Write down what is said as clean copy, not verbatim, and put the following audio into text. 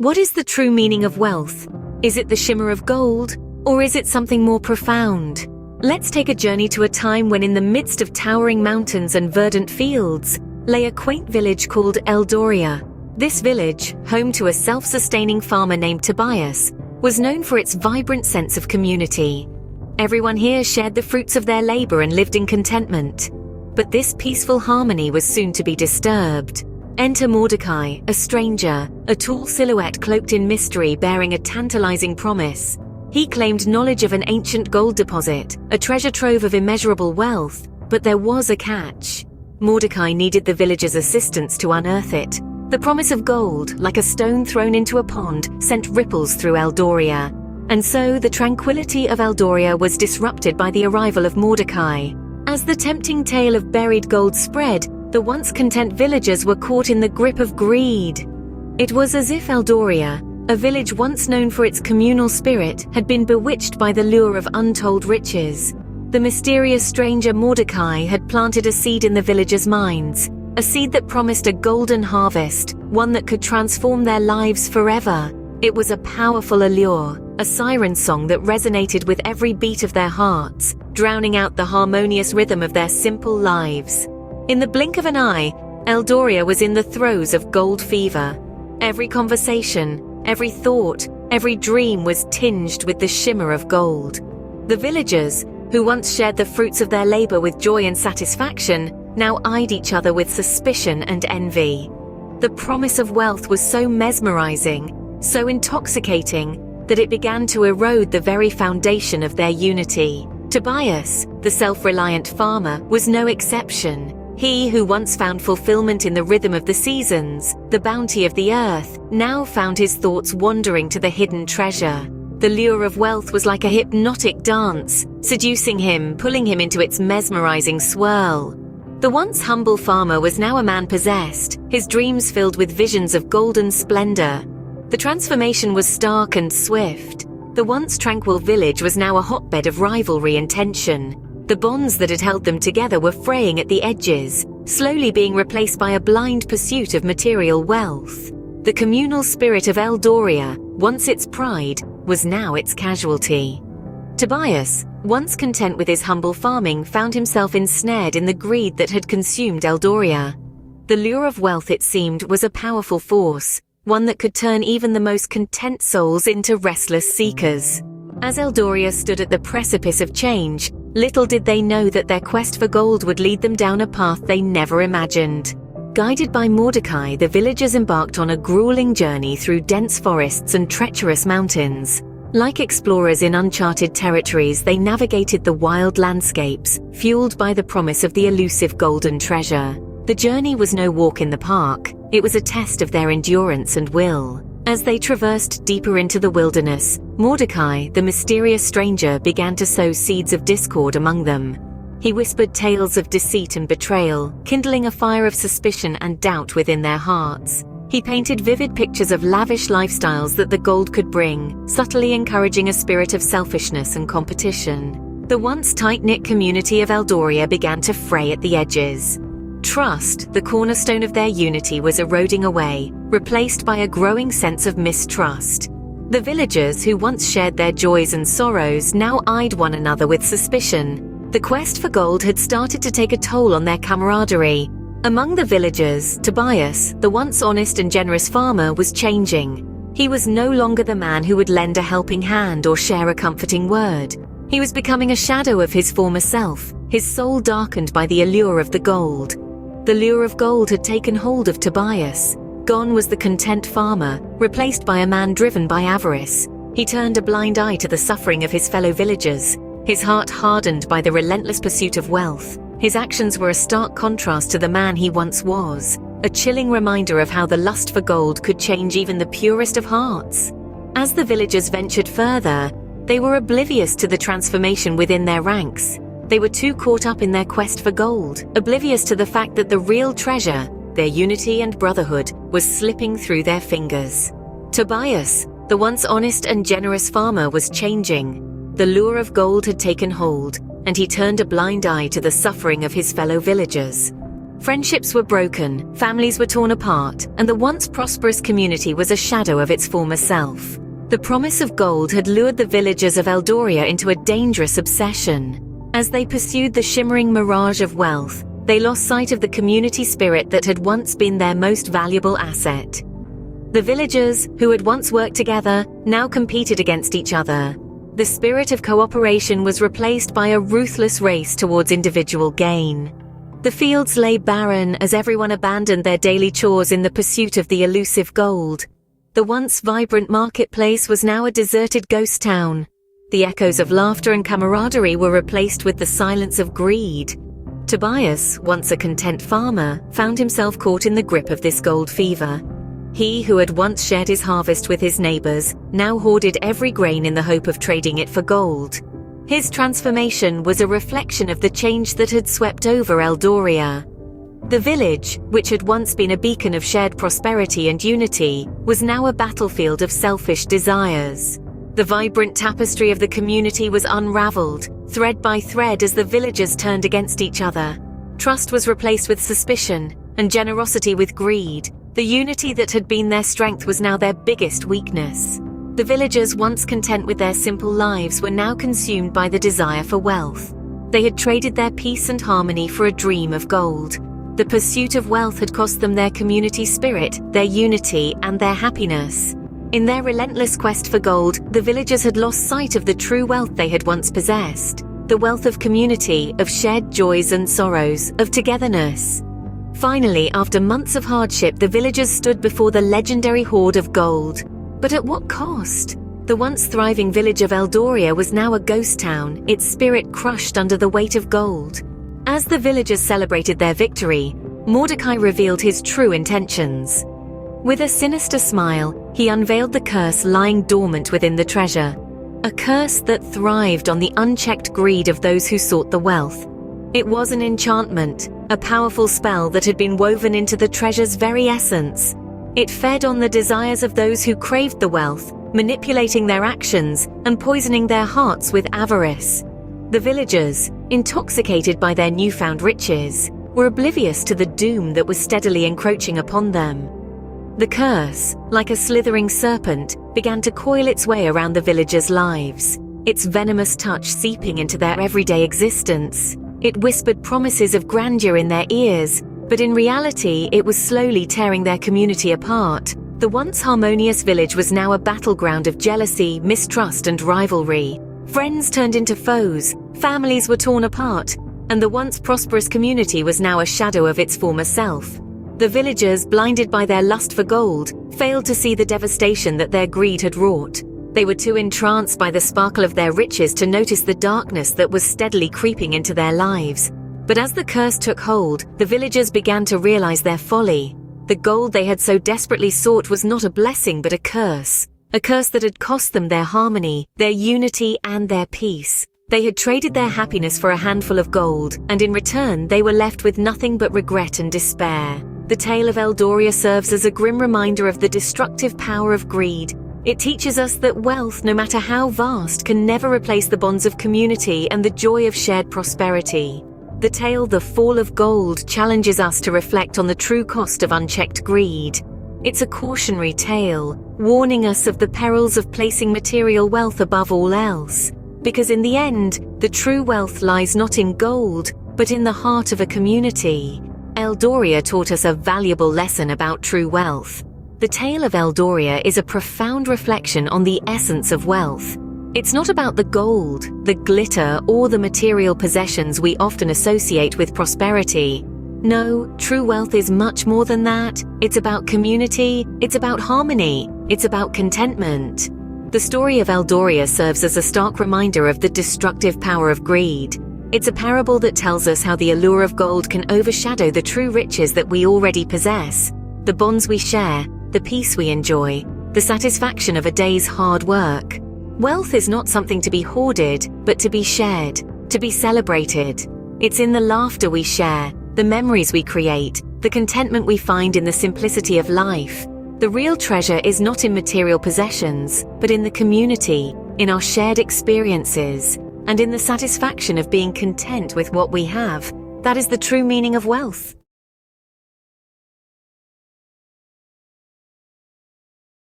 What is the true meaning of wealth? Is it the shimmer of gold, or is it something more profound? Let's take a journey to a time when in the midst of towering mountains and verdant fields lay a quaint village called Eldoria. This village, home to a self-sustaining farmer named Tobias, was known for its vibrant sense of community. Everyone here shared the fruits of their labor and lived in contentment. But this peaceful harmony was soon to be disturbed. Enter Mordecai, a stranger, a tall silhouette cloaked in mystery bearing a tantalizing promise. He claimed knowledge of an ancient gold deposit, a treasure trove of immeasurable wealth, but there was a catch. Mordecai needed the villagers' assistance to unearth it. The promise of gold, like a stone thrown into a pond, sent ripples through Eldoria. And so the tranquility of Eldoria was disrupted by the arrival of Mordecai. As the tempting tale of buried gold spread, the once content villagers were caught in the grip of greed. It was as if Eldoria, a village once known for its communal spirit, had been bewitched by the lure of untold riches. The mysterious stranger Mordecai had planted a seed in the villagers' minds, a seed that promised a golden harvest, one that could transform their lives forever. It was a powerful allure, a siren song that resonated with every beat of their hearts, drowning out the harmonious rhythm of their simple lives. In the blink of an eye, Eldoria was in the throes of gold fever. Every conversation, every thought, every dream was tinged with the shimmer of gold. The villagers, who once shared the fruits of their labor with joy and satisfaction, now eyed each other with suspicion and envy. The promise of wealth was so mesmerizing, so intoxicating, that it began to erode the very foundation of their unity. Tobias, the self-reliant farmer, was no exception. He who once found fulfillment in the rhythm of the seasons, the bounty of the earth, now found his thoughts wandering to the hidden treasure. The lure of wealth was like a hypnotic dance, seducing him, pulling him into its mesmerizing swirl. The once humble farmer was now a man possessed, his dreams filled with visions of golden splendor. The transformation was stark and swift. The once tranquil village was now a hotbed of rivalry and tension. The bonds that had held them together were fraying at the edges, slowly being replaced by a blind pursuit of material wealth. The communal spirit of Eldoria, once its pride, was now its casualty. Tobias, once content with his humble farming, found himself ensnared in the greed that had consumed Eldoria. The lure of wealth, it seemed, was a powerful force, one that could turn even the most content souls into restless seekers. As Eldoria stood at the precipice of change, little did they know that their quest for gold would lead them down a path they never imagined. Guided by Mordecai, the villagers embarked on a grueling journey through dense forests and treacherous mountains. Like explorers in uncharted territories, they navigated the wild landscapes, fueled by the promise of the elusive golden treasure. The journey was no walk in the park. It was a test of their endurance and will. As they traversed deeper into the wilderness, Mordecai, the mysterious stranger, began to sow seeds of discord among them. He whispered tales of deceit and betrayal, kindling a fire of suspicion and doubt within their hearts. He painted vivid pictures of lavish lifestyles that the gold could bring, subtly encouraging a spirit of selfishness and competition. The once tight-knit community of Eldoria began to fray at the edges. Trust, the cornerstone of their unity, was eroding away, replaced by a growing sense of mistrust. The villagers, who once shared their joys and sorrows, now eyed one another with suspicion. The quest for gold had started to take a toll on their camaraderie. Among the villagers, Tobias, the once honest and generous farmer, was changing. He was no longer the man who would lend a helping hand or share a comforting word. He was becoming a shadow of his former self, his soul darkened by the allure of the gold. The lure of gold had taken hold of Tobias. Gone was the content farmer, replaced by a man driven by avarice. He turned a blind eye to the suffering of his fellow villagers, his heart hardened by the relentless pursuit of wealth. His actions were a stark contrast to the man he once was, a chilling reminder of how the lust for gold could change even the purest of hearts. As the villagers ventured further, they were oblivious to the transformation within their ranks. They were too caught up in their quest for gold, oblivious to the fact that the real treasure, their unity and brotherhood, was slipping through their fingers. Tobias, the once honest and generous farmer, was changing. The lure of gold had taken hold, and he turned a blind eye to the suffering of his fellow villagers. Friendships were broken, families were torn apart, and the once prosperous community was a shadow of its former self. The promise of gold had lured the villagers of Eldoria into a dangerous obsession. As they pursued the shimmering mirage of wealth, they lost sight of the community spirit that had once been their most valuable asset. The villagers, who had once worked together, now competed against each other. The spirit of cooperation was replaced by a ruthless race towards individual gain. The fields lay barren as everyone abandoned their daily chores in the pursuit of the elusive gold. The once vibrant marketplace was now a deserted ghost town. The echoes of laughter and camaraderie were replaced with the silence of greed. Tobias, once a content farmer, found himself caught in the grip of this gold fever. He who had once shared his harvest with his neighbors now hoarded every grain in the hope of trading it for gold. His transformation was a reflection of the change that had swept over Eldoria. The village, which had once been a beacon of shared prosperity and unity, was now a battlefield of selfish desires. The vibrant tapestry of the community was unraveled, thread by thread, as the villagers turned against each other. Trust was replaced with suspicion, and generosity with greed. The unity that had been their strength was now their biggest weakness. The villagers, once content with their simple lives, were now consumed by the desire for wealth. They had traded their peace and harmony for a dream of gold. The pursuit of wealth had cost them their community spirit, their unity, and their happiness. In their relentless quest for gold, the villagers had lost sight of the true wealth they had once possessed. The wealth of community, of shared joys and sorrows, of togetherness. Finally, after months of hardship, the villagers stood before the legendary hoard of gold. But at what cost? The once thriving village of Eldoria was now a ghost town, its spirit crushed under the weight of gold. As the villagers celebrated their victory, Mordecai revealed his true intentions. With a sinister smile, he unveiled the curse lying dormant within the treasure. A curse that thrived on the unchecked greed of those who sought the wealth. It was an enchantment, a powerful spell that had been woven into the treasure's very essence. It fed on the desires of those who craved the wealth, manipulating their actions and poisoning their hearts with avarice. The villagers, intoxicated by their newfound riches, were oblivious to the doom that was steadily encroaching upon them. The curse, like a slithering serpent, began to coil its way around the villagers' lives, its venomous touch seeping into their everyday existence. It whispered promises of grandeur in their ears, but in reality it was slowly tearing their community apart. The once harmonious village was now a battleground of jealousy, mistrust, and rivalry. Friends turned into foes, families were torn apart, and the once prosperous community was now a shadow of its former self. The villagers, blinded by their lust for gold, failed to see the devastation that their greed had wrought. They were too entranced by the sparkle of their riches to notice the darkness that was steadily creeping into their lives. But as the curse took hold, the villagers began to realize their folly. The gold they had so desperately sought was not a blessing but a curse that had cost them their harmony, their unity, and their peace. They had traded their happiness for a handful of gold, and in return they were left with nothing but regret and despair. The tale of Eldoria serves as a grim reminder of the destructive power of greed. It teaches us that wealth, no matter how vast, can never replace the bonds of community and the joy of shared prosperity. The tale, The Fall of Gold, challenges us to reflect on the true cost of unchecked greed. It's a cautionary tale, warning us of the perils of placing material wealth above all else. Because in the end, the true wealth lies not in gold, but in the heart of a community. Eldoria taught us a valuable lesson about true wealth. The tale of Eldoria is a profound reflection on the essence of wealth. It's not about the gold, the glitter, or the material possessions we often associate with prosperity. No, true wealth is much more than that. It's about community, it's about harmony, it's about contentment. The story of Eldoria serves as a stark reminder of the destructive power of greed. It's a parable that tells us how the allure of gold can overshadow the true riches that we already possess, the bonds we share, the peace we enjoy, the satisfaction of a day's hard work. Wealth is not something to be hoarded, but to be shared, to be celebrated. It's in the laughter we share, the memories we create, the contentment we find in the simplicity of life. The real treasure is not in material possessions, but in the community, in our shared experiences, and in the satisfaction of being content with what we have. That is the true meaning of wealth.